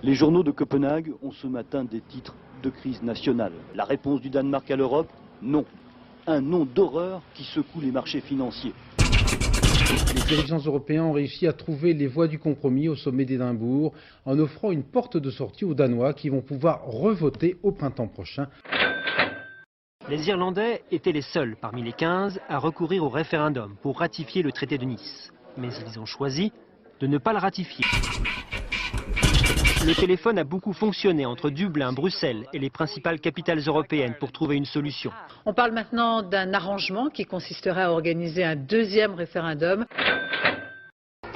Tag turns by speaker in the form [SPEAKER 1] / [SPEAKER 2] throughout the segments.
[SPEAKER 1] Les journaux de Copenhague ont ce matin des titres de crise nationale. La réponse du Danemark à l'Europe? Non. Un non d'horreur qui secoue les marchés financiers.
[SPEAKER 2] Les dirigeants européens ont réussi à trouver les voies du compromis au sommet d'Édimbourg en offrant une porte de sortie aux Danois qui vont pouvoir revoter au printemps prochain.
[SPEAKER 3] Les Irlandais étaient les seuls parmi les 15 à recourir au référendum pour ratifier le traité de Nice. Mais ils ont choisi de ne pas le ratifier. Le téléphone a beaucoup fonctionné entre Dublin, Bruxelles et les principales capitales européennes pour trouver une solution.
[SPEAKER 4] On parle maintenant d'un arrangement qui consisterait à organiser un deuxième référendum.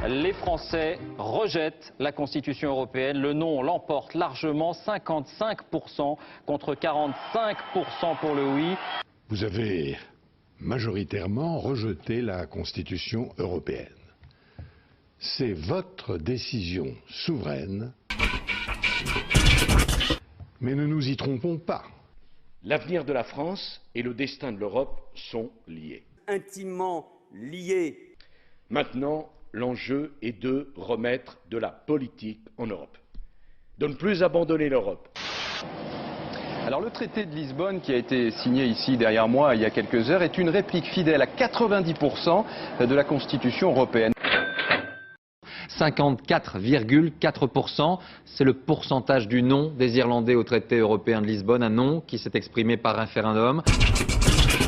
[SPEAKER 5] Les Français rejettent la Constitution européenne. Le non l'emporte largement, 55% contre 45% pour le oui.
[SPEAKER 6] Vous avez majoritairement rejeté la Constitution européenne. C'est votre décision souveraine. Mais ne nous y trompons pas.
[SPEAKER 7] L'avenir de la France et le destin de l'Europe sont liés.
[SPEAKER 8] Intimement liés.
[SPEAKER 7] Maintenant, l'enjeu est de remettre de la politique en Europe. De ne plus abandonner l'Europe.
[SPEAKER 5] Alors le traité de Lisbonne qui a été signé ici derrière moi il y a quelques heures est une réplique fidèle à 90% de la Constitution européenne. 54,4%, c'est le pourcentage du non des Irlandais au traité européen de Lisbonne, un non qui s'est exprimé par référendum.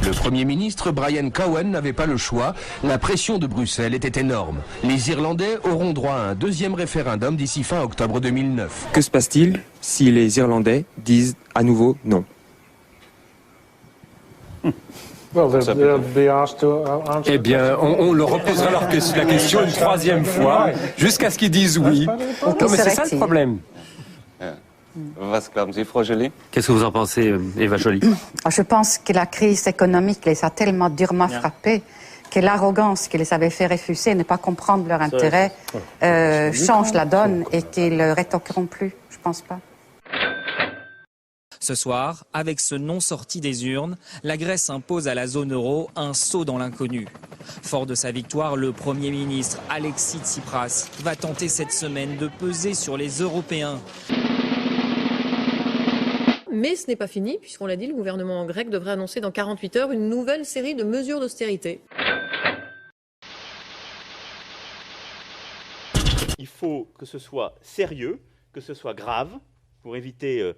[SPEAKER 9] Le Premier ministre Brian Cowen n'avait pas le choix, la pression de Bruxelles était énorme. Les Irlandais auront droit à un deuxième référendum d'ici fin octobre 2009.
[SPEAKER 10] Que se passe-t-il si les Irlandais disent à nouveau non?
[SPEAKER 11] Eh bien, on leur reposera la question une troisième fois, jusqu'à ce qu'ils disent oui. Non, mais c'est ça le problème.
[SPEAKER 12] Qu'est-ce que vous en pensez, Eva Joly?
[SPEAKER 13] Je pense que la crise économique les a tellement durement frappés que l'arrogance qui les avait fait refuser, ne pas comprendre leur intérêt, change la donne et qu'ils ne rétoqueront plus. Je ne pense pas.
[SPEAKER 14] Ce soir, avec ce non sorti des urnes, la Grèce impose à la zone euro un saut dans l'inconnu. Fort de sa victoire, le Premier ministre Alexis Tsipras va tenter cette semaine de peser sur les Européens.
[SPEAKER 15] Mais ce n'est pas fini, puisqu'on l'a dit, le gouvernement grec devrait annoncer dans 48 heures une nouvelle série de mesures d'austérité.
[SPEAKER 16] Il faut que ce soit sérieux, que ce soit grave, pour éviter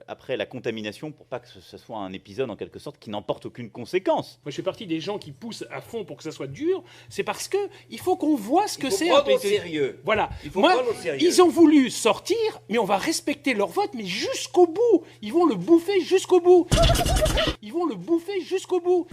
[SPEAKER 16] après la contamination, pour pas que ce soit un épisode en quelque sorte qui n'emporte aucune conséquence.
[SPEAKER 17] Moi je fais partie des gens qui poussent à fond pour que ça soit dur, c'est parce que il faut qu'on voit ce que c'est.
[SPEAKER 8] Il faut prendre au sérieux.
[SPEAKER 17] Voilà.
[SPEAKER 8] Moi,
[SPEAKER 17] ils ont voulu sortir, mais on va respecter leur vote, mais jusqu'au bout. Ils vont le bouffer jusqu'au bout. Ils vont le bouffer jusqu'au bout.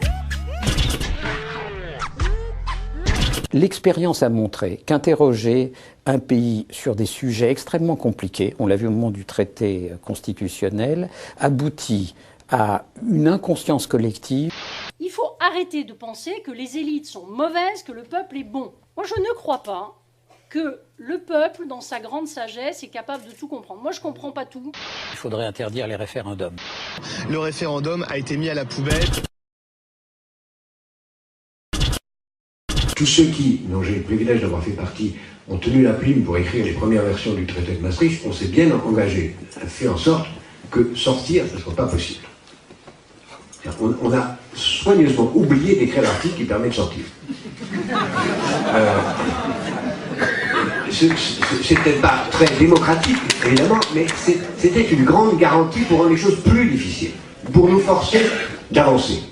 [SPEAKER 18] L'expérience a montré qu'interroger un pays sur des sujets extrêmement compliqués, on l'a vu au moment du traité constitutionnel, aboutit à une inconscience collective.
[SPEAKER 19] Il faut arrêter de penser que les élites sont mauvaises, que le peuple est bon. Moi, je ne crois pas que le peuple, dans sa grande sagesse, est capable de tout comprendre. Moi, je ne comprends pas tout.
[SPEAKER 18] Il faudrait interdire les référendums.
[SPEAKER 20] Le référendum a été mis à la poubelle.
[SPEAKER 21] Tous ceux qui, dont j'ai le privilège d'avoir fait partie, ont tenu la plume pour écrire les premières versions du traité de Maastricht, on s'est bien engagé, a fait en sorte que sortir ne soit pas possible. On a soigneusement oublié d'écrire l'article qui permet de sortir. C'était pas très démocratique, évidemment, mais c'était une grande garantie pour rendre les choses plus difficiles, pour nous forcer d'avancer.